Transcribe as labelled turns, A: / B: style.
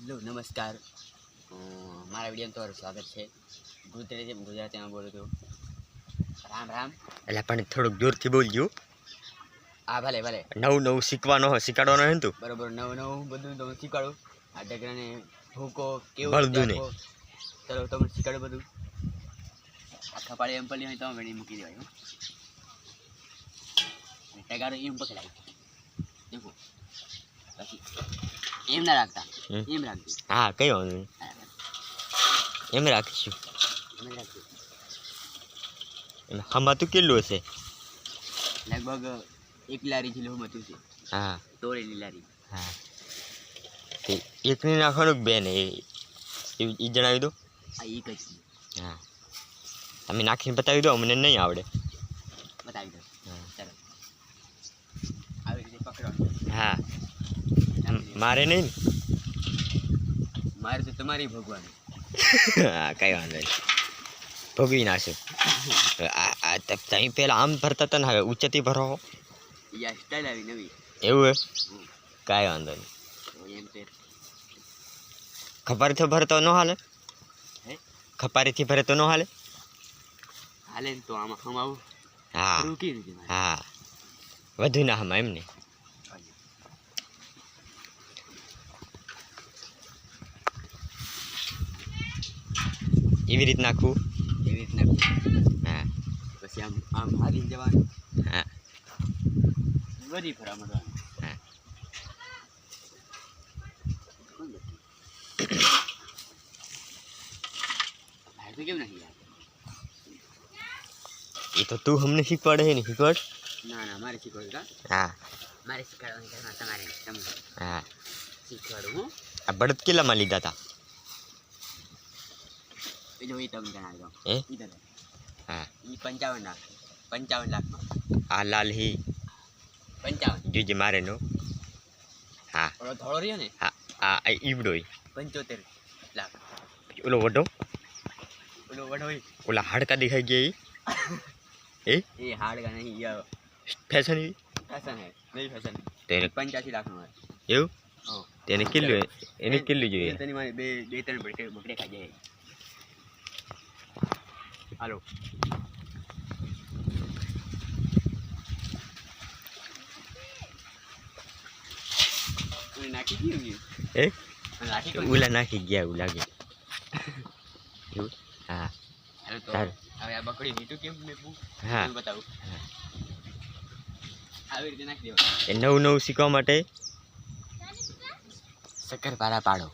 A: hello નમસ્કાર મારા video તમારું સ્વાગત છે ગુજરાતીમાં બોલું છું રામ રામ
B: એટલે પણ થોડુંક દૂરથી બોલજો
A: હા ભલે ભલે
B: નવું શીખવાડવાનો હે તું
A: બરોબર નવું બધું તમને શીખવાડું આ ઢગલાને ભૂકો કેવું
B: બળદું
A: રાખવો ચલો તમને શીખવાડું બધું આ ખપાળી એમ પડી હોય તો વેણી મૂકી દેવાય ટગારો એમ પકડાય દેખો પછી એમ ના રાખતા એમ રાખજો
B: હા કઈ વાંધો નહીં એમ રાખીશું
A: એમ રાખજો
B: હમાતું કેટલું હશે
A: લગભગ 1 લારી જેટલું હતું છે
B: હા
A: તોડેલી લારી
B: હા તે એકને નાખવાનું બે ને એ જણાવી દો
A: આ એક જ
B: હા તમે નાખીને બતાવી દો અમને નહીં આવડે
A: બતાવી દો ચાલો આવી રીતે પકડવાનું
B: હા મારે નહીં ને
A: મારે તો તમારી ભગવાન
B: હા કઈ વાંધો નહીં ભોગવી નાખશું તમે પહેલાં આમ ભરતા હતા ને હવે ઊંચેથી ભરો
A: યા સ્ટાઇલ આવી નવી
B: એવું હે કાંઈ વાંધો નહીં
A: એમ તે
B: ખપારીથી ભરે તો ન હાલે
A: હે
B: ખપારીથી ભરે તો ન હાલે
A: હાલે ને તો આમાં હમાવું
B: હા
A: રૂકી રીતે
B: હા વધુ ના હમા એમને એવી રીત નાખવું
A: એવી રીતના
B: હા
A: પછી આમ આમ હાલીને જવાનું
B: હા
A: વધી ફરા મળવાનું
B: હા
A: ભાઈ તો કેમ નથી યાર
B: એ તો તું અમને શીખવાડે છે ને શીખવાડ
A: ના ના મારે શીખવાડું કા
B: હા
A: મારે શીખવાડવાની ઘરમાં તમારે તમે
B: હા
A: શીખવાડું હું
B: આ બળદ કેટલામાં લીધા હતા
A: એ જો એ તમને જણાવી દઉં
B: એ
A: ઈ દાદા
B: હા
A: એ 55 લાખમાં
B: આ લાલ હી
A: 55
B: જોજે મારે નો હા
A: ઓલો ધોળો રહ્યો ને
B: હા આ ઈવડો
A: 75 લાખ
B: ઓલો વડો
A: ઓલો વડો હોય
B: ઓલા હાડકા દેખાઈ ગયા એ
A: એ હાડકા નહીં યાર
B: ફેશન
A: ફેશન હે નહીં ફેશન
B: તેને
A: 85 લાખનો હોય
B: એવું
A: હા
B: તેને કેટલું એને કેટલું જોઈએ
A: તેની મારી બે ત્રણ બકડે ખાઈ જાય હાલો નાખી ગયું
B: એ
A: નાખી
B: ઓલા નાખી ગયા એવું લાગે એવું હા
A: હાલો તો
B: સારું
A: હવે આ બકડી મીઠું કેમ મેં
B: હા
A: બતાવું
B: હા
A: આવી રીતે નાખી દેવાનું
B: એ નવું શીખવા માટે
A: શક્કરપારા પાડો